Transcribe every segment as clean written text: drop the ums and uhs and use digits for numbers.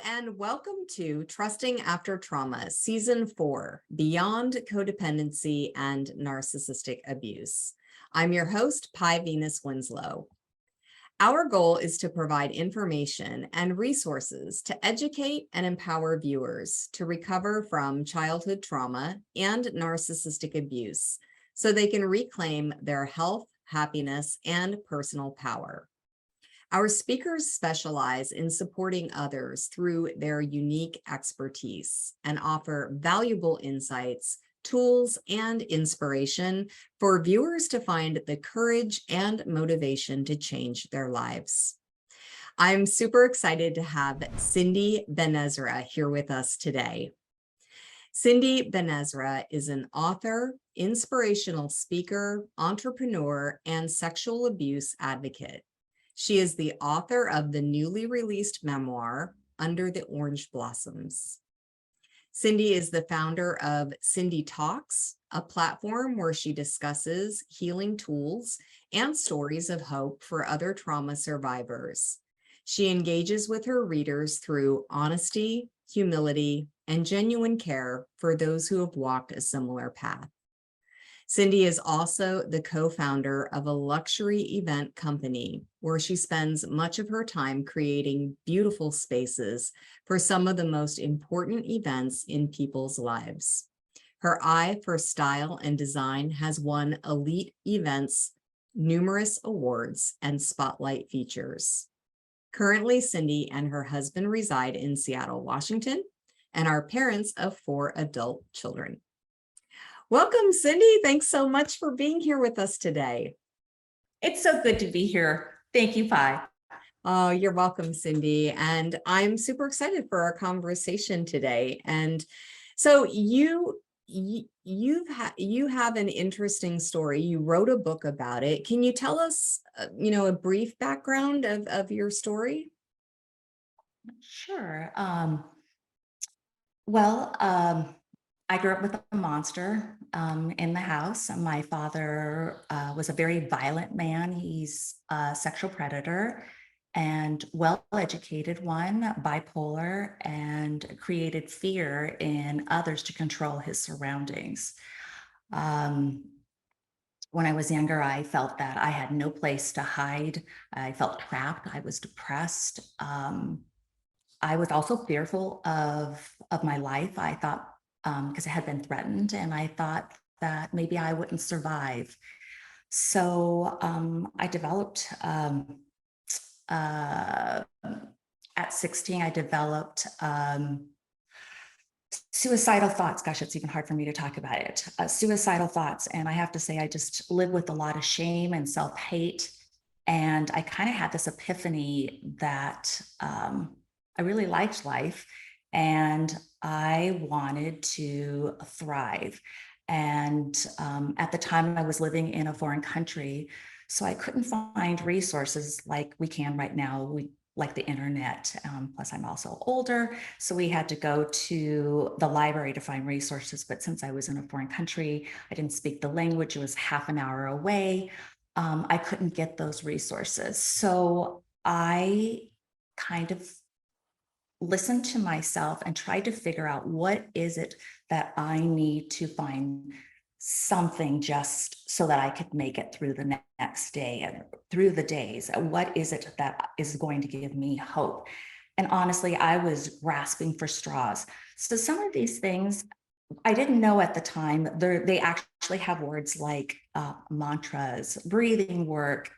and welcome to Trusting After Trauma, Season 4, Beyond Codependency and Narcissistic Abuse. I'm your host, Pi Venus Winslow. Our goal is to provide information and resources to educate and empower viewers to recover from childhood trauma and narcissistic abuse so they can reclaim their health, happiness, and personal power. Our speakers specialize in supporting others through their unique expertise and offer valuable insights, tools, and inspiration for viewers to find the courage and motivation to change their lives. I'm super excited to have Cindy Benezra here with us today. Cindy Benezra is an author, inspirational speaker, entrepreneur, and sexual abuse advocate. She is the author of the newly released memoir, Under the Orange Blossoms. Cindy is the founder of Cindy Talks, a platform where she discusses healing tools and stories of hope for other trauma survivors. She engages with her readers through honesty, humility, and genuine care for those who have walked a similar path. Cindy is also the co-founder of a luxury event company where she spends much of her time creating beautiful spaces for some of the most important events in people's lives. Her eye for style and design has won Elite Events numerous awards and spotlight features. Currently, Cindy and her husband reside in Seattle, Washington, and are parents of 4 adult children. Welcome, Cindy. Thanks so much for being here with us today. It's so good to be here. Thank you, Pi. Oh, you're welcome, Cindy. And I'm super excited for our conversation today. And so you have an interesting story. You wrote a book about it. Can you tell us, a brief background of your story? Sure. I grew up with a monster in the house. My father was a very violent man. He's a sexual predator and well-educated one, bipolar, and created fear in others to control his surroundings. When I was younger, I felt that I had no place to hide. I felt trapped. I was depressed. I was also fearful of my life. I thought, because it had been threatened, and I thought that maybe I wouldn't survive. So I developed, at 16, I developed suicidal thoughts. Gosh, it's even hard for me to talk about it. Suicidal thoughts. And I have to say, I just lived with a lot of shame and self-hate. And I kind of had this epiphany that I really liked life and I wanted to thrive. And at the time I was living in a foreign country, so I couldn't find resources like we can right now, like the internet. Plus I'm also older, so we had to go to the library to find resources. But since I was in a foreign country, I didn't speak the language, it was half an hour away. I couldn't get those resources. So I kind of listened to myself and tried to figure out what is it that I need to find something just so that I could make it through the next day and through the days. What is it that is going to give me hope? And honestly, I was grasping for straws. So some of these things I didn't know at the time. They actually have words like mantras, breathing work,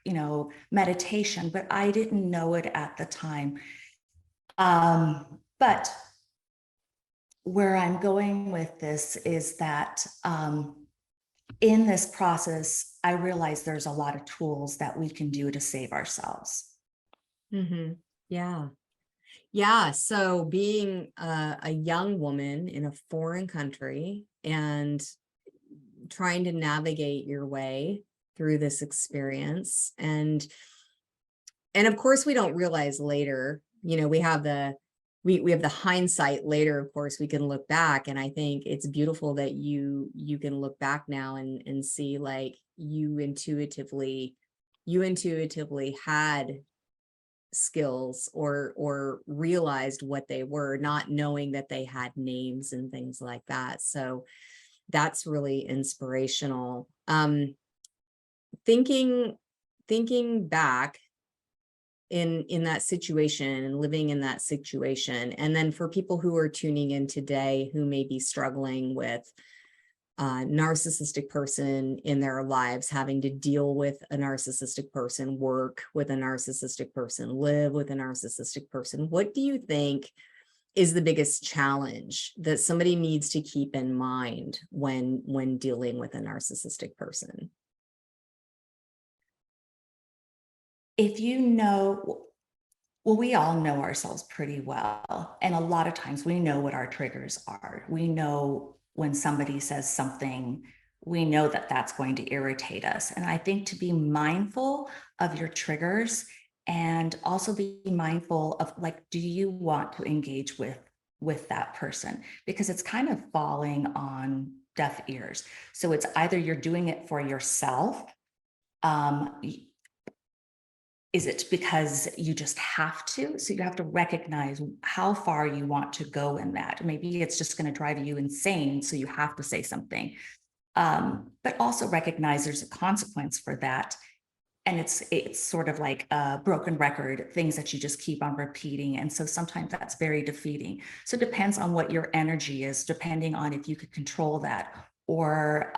meditation, but I didn't know it at the time. But where I'm going with this is that in this process, I realized there's a lot of tools that we can do to save ourselves. Mm-hmm. Yeah. Yeah. So being a young woman in a foreign country and trying to navigate your way through this experience. And of course, we don't realize later, we have the hindsight later. Of course, we can look back, and I think it's beautiful that you can look back now and see, like, you intuitively had skills or realized what they were, not knowing that they had names and things like that. So that's really inspirational. Thinking back in that situation and living in that situation, and then for people who are tuning in today who may be struggling with a narcissistic person in their lives, having to deal with a narcissistic person, work with a narcissistic person, live with a narcissistic person, what do you think is the biggest challenge that somebody needs to keep in mind when dealing with a narcissistic person? If you know, well, we all know ourselves pretty well. And a lot of times we know what our triggers are. We know when somebody says something, we know that that's going to irritate us. And I think to be mindful of your triggers and also be mindful of, like, do you want to engage with that person? Because it's kind of falling on deaf ears. So it's either you're doing it for yourself. Is it because you just have to? So you have to recognize how far you want to go in that. Maybe it's just going to drive you insane, so you have to say something. But also recognize there's a consequence for that. And it's sort of like a broken record, things that you just keep on repeating. And so sometimes that's very defeating. So it depends on what your energy is, depending on if you could control that or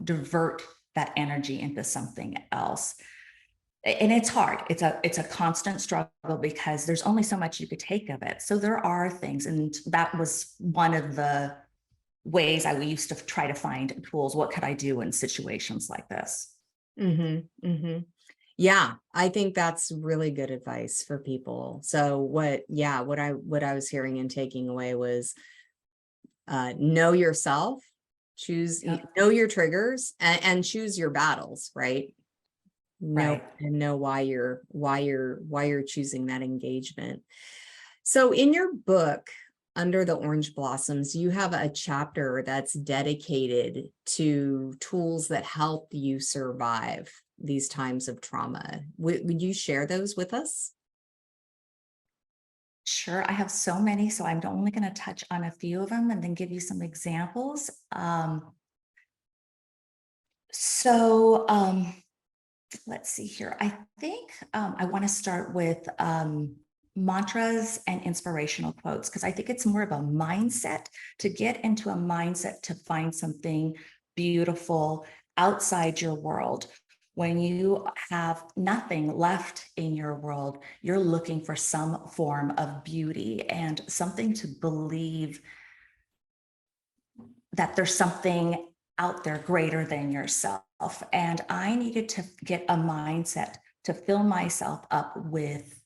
divert that energy into something else. And it's hard. It's a constant struggle because there's only so much you could take of it. So there are things, and that was one of the ways I used to try to find tools. What could I do in situations like this? Yeah, I think that's really good advice for people. So what I was hearing and taking away was know yourself, Yep. know your triggers, and choose your battles, right? Know Right. and know why you're choosing that engagement. So in your book, Under the Orange Blossoms, you have a chapter that's dedicated to tools that help you survive these times of trauma. Would you share those with us? Sure. I have so many, so I'm only going to touch on a few of them and then give you some examples. So let's see here. I think I want to start with mantras and inspirational quotes, because I think it's more of a mindset, to get into a mindset to find something beautiful outside your world. When you have nothing left in your world, you're looking for some form of beauty and something to believe that there's something out there greater than yourself. And I needed to get a mindset to fill myself up with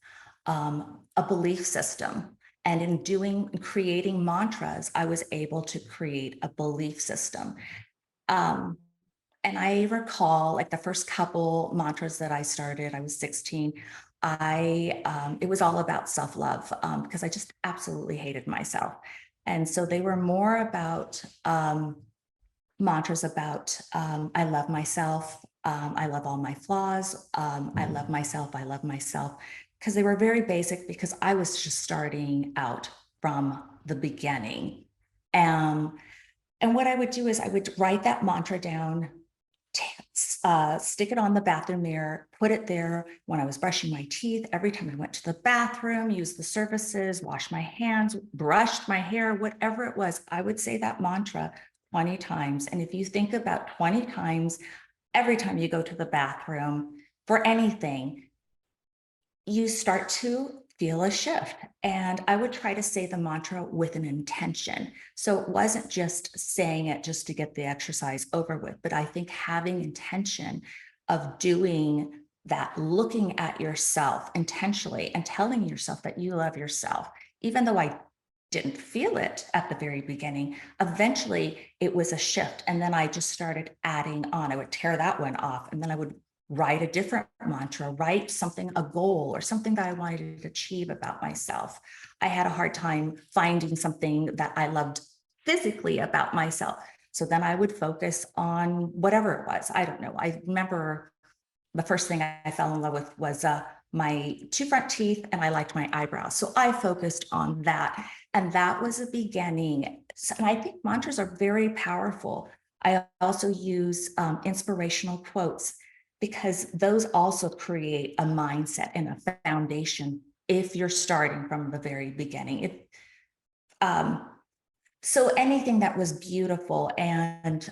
a belief system. And in creating mantras, I was able to create a belief system. Um, and I recall, like, the first couple mantras that I started, I was 16. It was all about self-love, because I just absolutely hated myself. And so they were more about mantras about I love myself, I love all my flaws, I love myself, because they were very basic, because I was just starting out from the beginning. And what I would do is I would write that mantra down, stick it on the bathroom mirror, put it there when I was brushing my teeth, every time I went to the bathroom, use the services, wash my hands, brushed my hair, whatever it was, I would say that mantra 20 times. And if you think about 20 times, every time you go to the bathroom for anything, you start to feel a shift. And I would try to say the mantra with an intention. So it wasn't just saying it just to get the exercise over with, but I think having intention of doing that, looking at yourself intentionally and telling yourself that you love yourself, even though I didn't feel it at the very beginning, eventually it was a shift. And then I just started adding on. I would tear that one off, and then I would write a different mantra, write something, a goal or something that I wanted to achieve about myself. I had a hard time finding something that I loved physically about myself. So then I would focus on whatever it was. I don't know. I remember the first thing I fell in love with was my two front teeth, and I liked my eyebrows. So I focused on that. And that was a beginning. And I think mantras are very powerful. I also use inspirational quotes, because those also create a mindset and a foundation if you're starting from the very beginning. So anything that was beautiful. And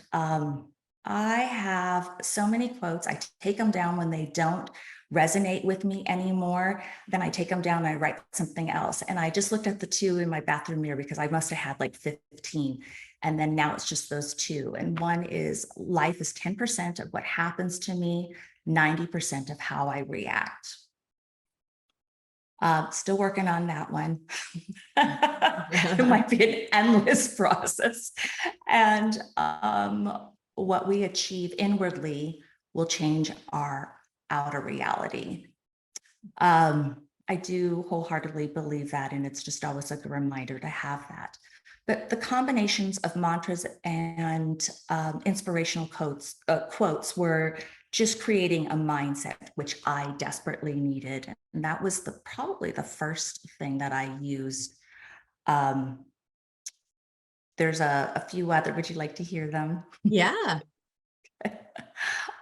I have so many quotes. I take them down when they don't resonate with me anymore. Then I take them down and I write something else. And I just looked at the two in my bathroom mirror because I must have had like 15. And then now it's just those two. And one is, life is 10% of what happens to me, 90% of how I react. Still working on that one. It might be an endless process. And what we achieve inwardly will change our outer reality. I do wholeheartedly believe that, and it's just always like a reminder to have that. But the combinations of mantras and inspirational quotes were just creating a mindset, which I desperately needed. And that was probably the first thing that I used. There's a few other, would you like to hear them? Yeah.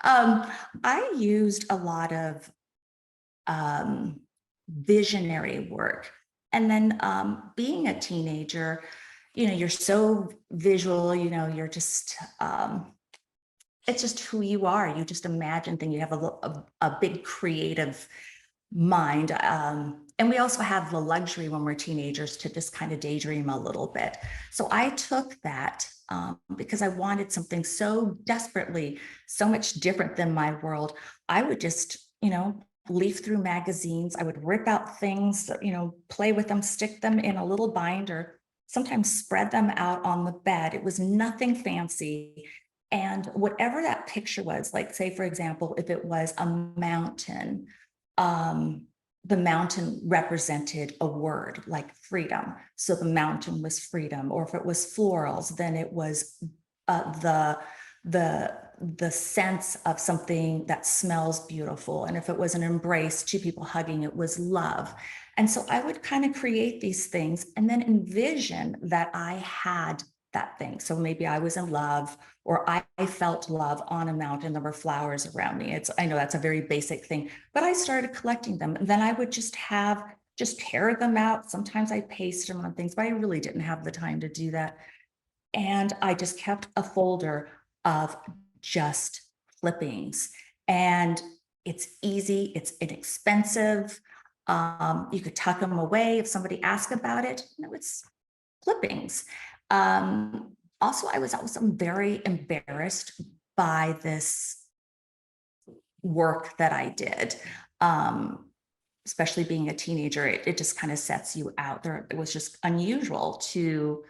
I used a lot of visionary work. And then being a teenager, you're so visual, you're just, it's just who you are. You just imagine things. You have a big creative mind. And we also have the luxury when we're teenagers to just kind of daydream a little bit. So I took that because I wanted something so desperately, so much different than my world. I would just, leaf through magazines. I would rip out things, play with them, stick them in a little binder, sometimes spread them out on the bed. It was nothing fancy. And whatever that picture was, like, say, for example, if it was a mountain, the mountain represented a word like freedom. So the mountain was freedom. Or if it was florals, then it was the sense of something that smells beautiful. And if it was an embrace, two people hugging, it was love. And so I would kind of create these things and then envision that I had that thing. So maybe I was in love, or I felt love on a mountain. There were flowers around me. I know that's a very basic thing, but I started collecting them. And then I would just tear them out. Sometimes I paste them on things, but I really didn't have the time to do that. And I just kept a folder of just clippings. And it's easy, it's inexpensive. You could tuck them away if somebody asked about it. It's clippings. Also, I was also very embarrassed by this work that I did. Especially being a teenager, it just kind of sets you out there. It was just unusual to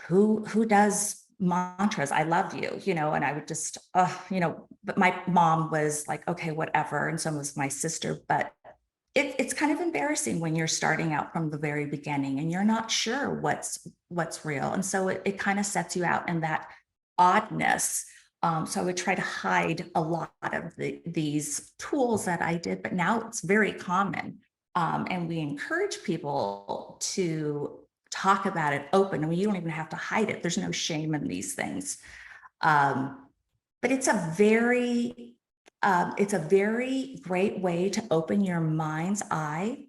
who does mantras, I love you, and I would just, but my mom was like, okay, whatever. And so was my sister, but it's kind of embarrassing when you're starting out from the very beginning and you're not sure what's real. And so it kind of sets you out in that oddness. So I would try to hide a lot of these tools that I did, but now it's very common. And we encourage people to talk about it open. I mean, you don't even have to hide it. There's no shame in these things. But it's a very great way to open your mind's eye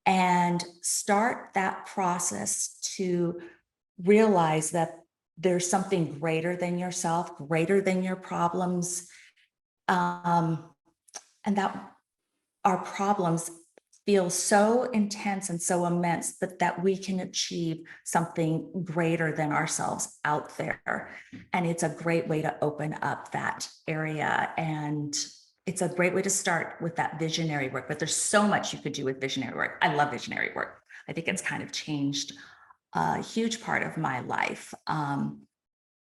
and start that process to realize that there's something greater than yourself, greater than your problems, and that our problems feel so intense and so immense, but that we can achieve something greater than ourselves out there. And it's a great way to open up that area. And it's a great way to start with that visionary work, but there's so much you could do with visionary work. I love visionary work. I think it's kind of changed a huge part of my life.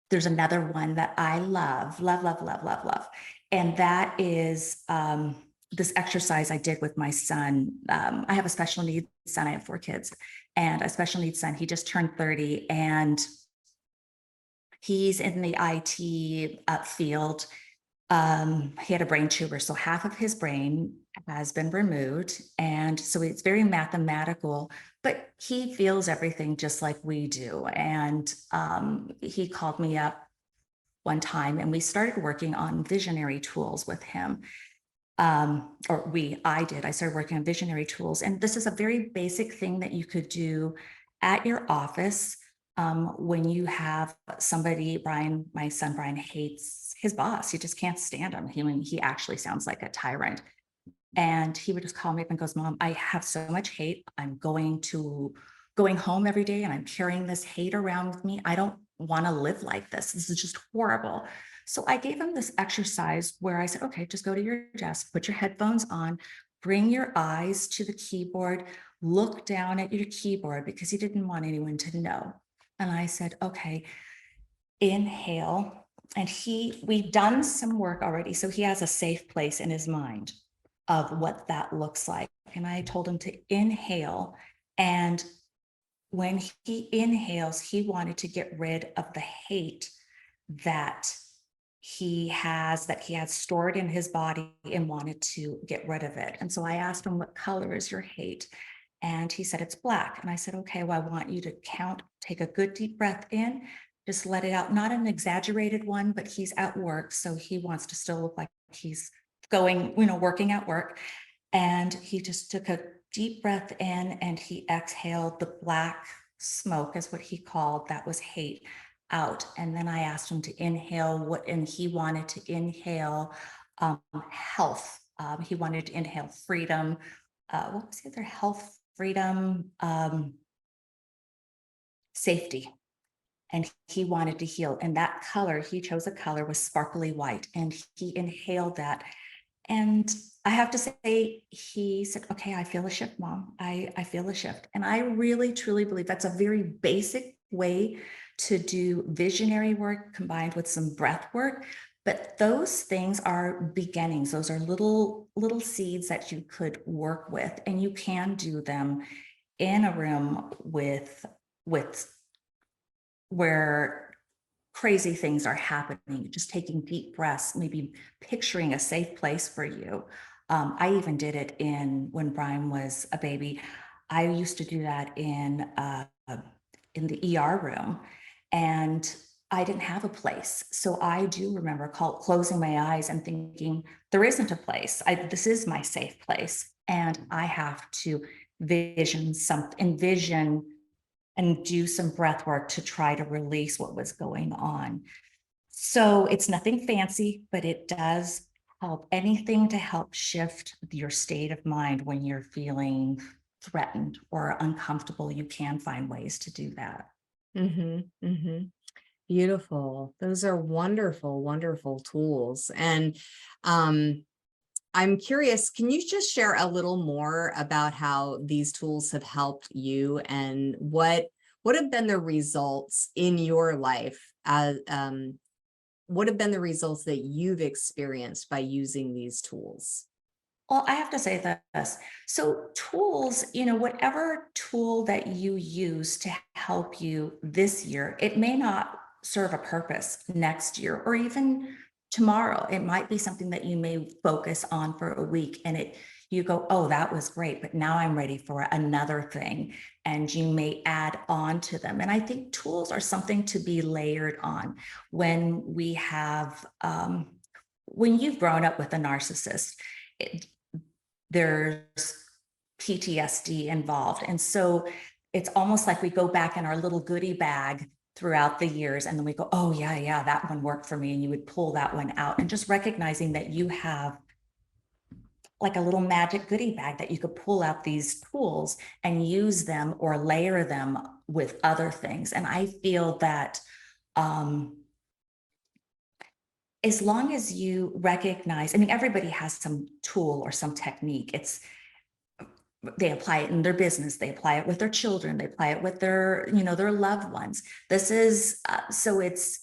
There's another one that I love. And that is, this exercise I did with my son. I have a special needs son. I have 4 kids, and a special needs son. He just turned 30, and he's in the IT field. He had a brain tumor, so half of his brain has been removed. And so it's very mathematical, but he feels everything just like we do. And he called me up one time and we started working on visionary tools with him. I started working on visionary tools. And this is a very basic thing that you could do at your office when you have somebody. Brian, my son Brian, hates his boss. He just can't stand him. He actually sounds like a tyrant. And he would just call me up and goes, Mom, I have so much hate. I'm going home every day and I'm carrying this hate around with me. I don't want to live like this. This is just horrible. So I gave him this exercise where I said, okay, just go to your desk, put your headphones on, bring your eyes to the keyboard, look down at your keyboard, because he didn't want anyone to know. And I said, okay, inhale. And we've done some work already. So he has a safe place in his mind of what that looks like. And I told him to inhale. And when he inhales, he wanted to get rid of the hate that he had stored in his body and wanted to get rid of it. And so I asked him, what color is your hate? And he said, it's black. And I said, okay, well, I want you to take a good deep breath in, just let it out, not an exaggerated one, but he's at work. So he wants to still look like he's working at work. And he just took a deep breath in and he exhaled the black smoke, is what he called, that was hate, out. And then I asked him to inhale and he wanted to inhale health. He wanted to inhale freedom. What was the other? Health, freedom, safety. And he wanted to heal. And that color, he chose a color, was sparkly white. And he inhaled that. And I have to say, he said, okay, I feel a shift, Mom. I feel a shift. And I really, truly believe that's a very basic way to do visionary work combined with some breath work. But those things are beginnings. Those are little seeds that you could work with, and you can do them in a room with where crazy things are happening, just taking deep breaths, maybe picturing a safe place for you. I even did it when Brian was a baby. I used to do that in the ER room, and I didn't have a place. So I do remember closing my eyes and thinking, there isn't a place. This is my safe place. And I have to envision and do some breath work to try to release what was going on. So it's nothing fancy, but it does help. Anything to help shift your state of mind when you're feeling threatened or uncomfortable, you can find ways to do that. Mm-hmm, mm-hmm. Beautiful. Those are wonderful, wonderful tools. And I'm curious, can you just share a little more about how these tools have helped you and what have been the results in your life as what have been the results that you've experienced by using these tools? Well, I have to say this. So tools, whatever tool that you use to help you this year, it may not serve a purpose next year or even tomorrow. It might be something that you may focus on for a week and you go, oh, that was great, but now I'm ready for another thing. And you may add on to them. And I think tools are something to be layered on when when you've grown up with a narcissist. There's PTSD involved. And so it's almost like we go back in our little goodie bag throughout the years, and then we go, oh yeah, that one worked for me. And you would pull that one out, and just recognizing that you have like a little magic goodie bag that you could pull out these tools and use them or layer them with other things. And I feel that as long as you recognize, everybody has some tool or some technique. They apply it in their business, they apply it with their children, they apply it with their loved ones. This is so it's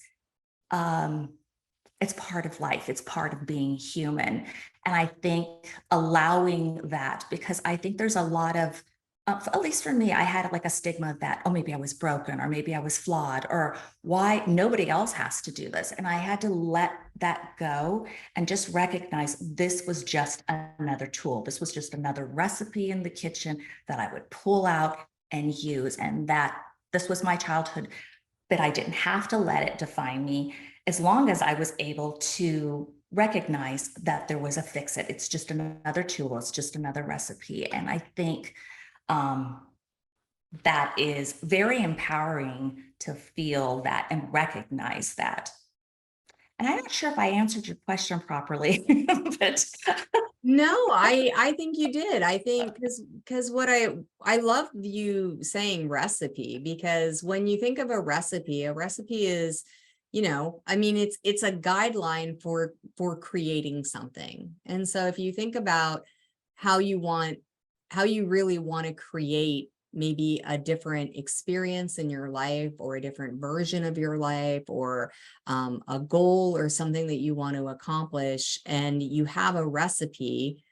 part of life, it's part of being human. And I think allowing that, because I think there's a lot of at least for me, I had like a stigma that, oh, maybe I was broken, or maybe I was flawed, or why nobody else has to do this. And I had to let that go and just recognize this was just another tool. This was just another recipe in the kitchen that I would pull out and use. And that this was my childhood, but I didn't have to let it define me as long as I was able to recognize that there was a fix it. It's just another tool. It's just another recipe. And I think um, that is very empowering to feel that and recognize that. And I'm not sure if I answered your question properly, but No, I think you did. I think because what I love you saying recipe, because when you think of a recipe is, I mean, it's a guideline for creating something. And so if you think about how you really want to create maybe a different experience in your life, or a different version of your life, or a goal or something that you want to accomplish, and you have a recipe,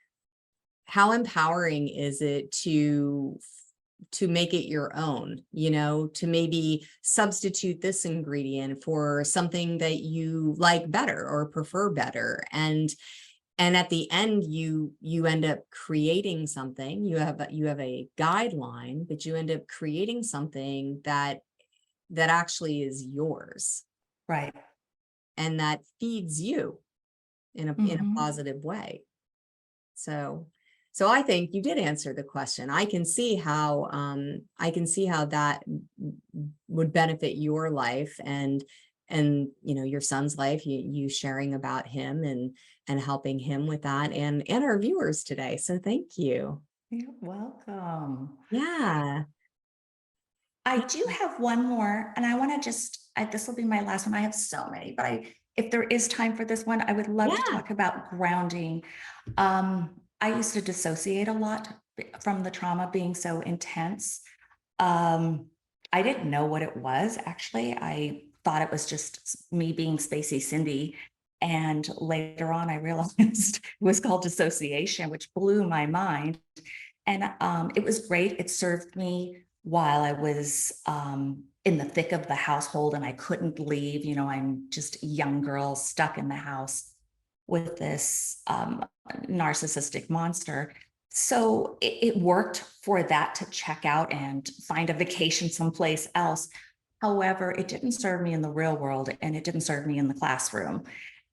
how empowering is it to make it your own, to maybe substitute this ingredient for something that you like better or prefer better. And at the end, you end up creating something. You have a guideline, but you end up creating something that actually is yours, right. and that feeds you in a Mhm. positive way. So I think you did answer the question. I can see how that would benefit your life, and your son's life, you sharing about him, and helping him with that, and our viewers today. So thank you. You're welcome. Yeah. I do have one more, and I want to just, this will be my last one. I have so many, but if there is time for this one, I would love to Yeah. talk about grounding. I used to dissociate a lot from the trauma being so intense. Um, I didn't know what it was, actually. I thought it was just me being Spacey Cindy. And later on, I realized it was called dissociation, which blew my mind. And it was great. It served me while I was in the thick of the household and I couldn't leave. I'm just a young girl stuck in the house with this narcissistic monster. So it worked for that to check out and find a vacation someplace else. However, it didn't serve me in the real world, and it didn't serve me in the classroom.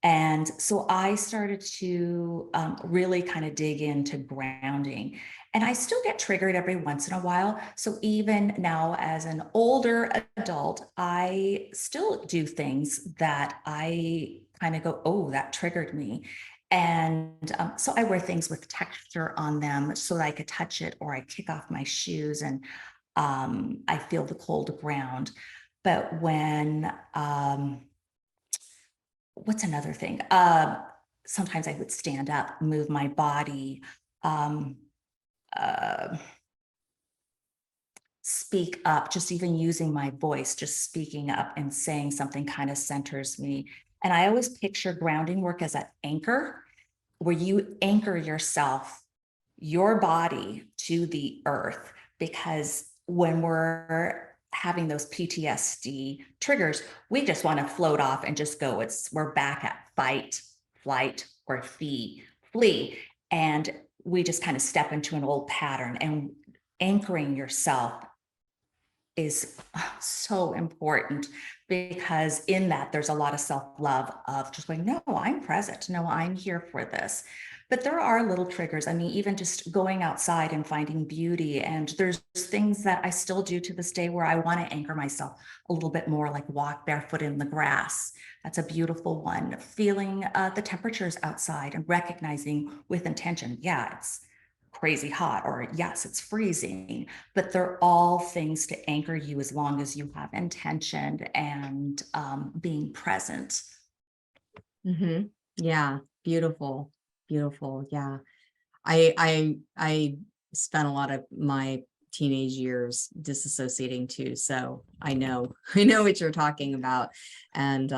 And so I started to really kind of dig into grounding. And I still get triggered every once in a while. So even now, as an older adult, I still do things that I kind of go, oh, that triggered me. And so I wear things with texture on them so that I could touch it, or I kick off my shoes and I feel the cold ground. But when, what's another thing? Sometimes I would stand up, move my body, um, uh, speak up, just even using my voice, just speaking up and saying something kind of centers me. And I always picture grounding work as an anchor, where you anchor yourself, your body to the earth, because when we're having those PTSD triggers, we just want to float off and just go. We're back at fight, flight, or flee. And we just kind of step into an old pattern, and anchoring yourself is so important, because in that there's a lot of self-love of just going, no, I'm present. No, I'm here for this. But there are little triggers. I mean, even just going outside and finding beauty. And there's things that I still do to this day where I want to anchor myself a little bit more, like walk barefoot in the grass. That's a beautiful one. Feeling the temperatures outside and recognizing with intention, yeah, it's crazy hot, or yes, it's freezing, but they're all things to anchor you as long as you have intention and being present. Mm-hmm. Yeah. Beautiful. Beautiful. Yeah. I spent a lot of my teenage years disassociating too. So I know, I know what you're talking about. And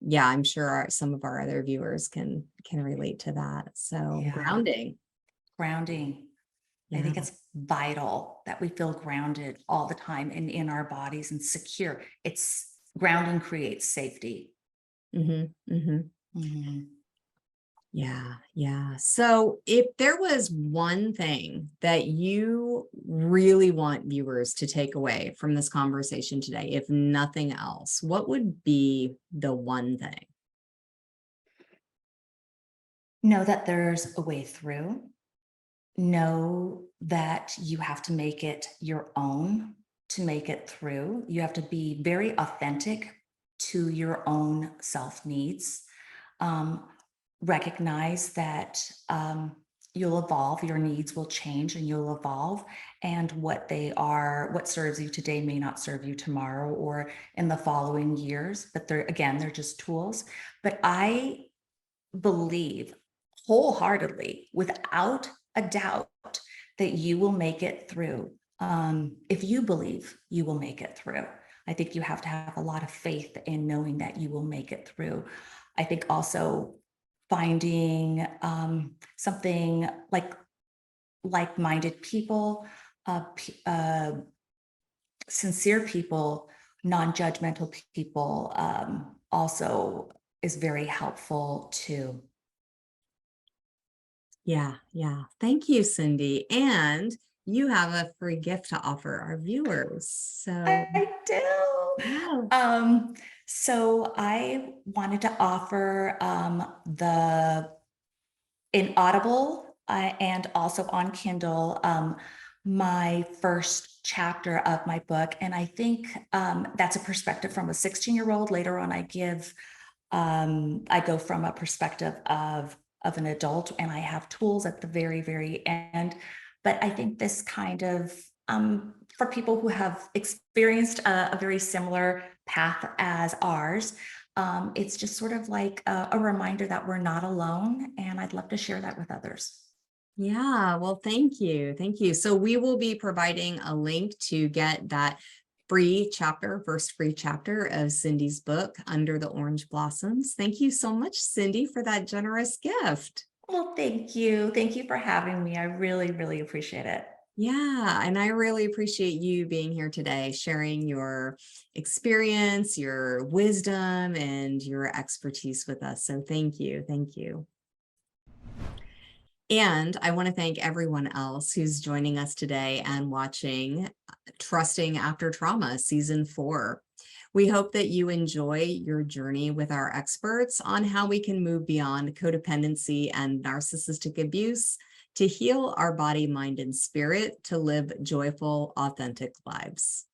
yeah, I'm sure some of our other viewers can relate to that. So Yeah, grounding. grounding. I Yeah. think it's vital that we feel grounded all the time and in our bodies and secure. It's grounding creates safety. Hmm. Hmm. Mhm. Yeah, yeah. So if there was one thing that you really want viewers to take away from this conversation today, if nothing else, what would be the one thing? Know that there's a way through. Know that you have to make it your own to make it through. You have to be very authentic to your own self needs. Um, Recognize that you'll evolve, your needs will change and you'll evolve. And what they are, what serves you today may not serve you tomorrow or in the following years. But they're just tools. But I believe wholeheartedly, without a doubt, that you will make it through. If you believe you will make it through, I think you have to have a lot of faith in knowing that you will make it through. I think also finding something like-minded people, sincere people, non-judgmental people also is very helpful too. Yeah, yeah. Thank you, Cindy. And you have a free gift to offer our viewers. So, I do. yeah. So I wanted to offer the in Audible and also on Kindle my first chapter of my book, and I think that's a perspective from a 16-year-old. Later on, I go from a perspective of an adult, and I have tools at the very, very end. But I think this kind of for people who have experienced a very similar path as ours, it's just sort of like a reminder that we're not alone, and I'd love to share that with others. Yeah, well, thank you. Thank you. So we will be providing a link to get that free chapter, first free chapter of Cindy's book, Under the Orange Blossoms. Thank you so much, Cindy, for that generous gift. Well, thank you. Thank you for having me. I really, really appreciate it. Yeah, and I really appreciate you being here today, sharing your experience, your wisdom, and your expertise with us. So thank you. Thank you. And I want to thank everyone else who's joining us today and watching Trusting After Trauma Season 4. We hope that you enjoy your journey with our experts on how we can move beyond codependency and narcissistic abuse to heal our body, mind, and spirit to live joyful, authentic lives.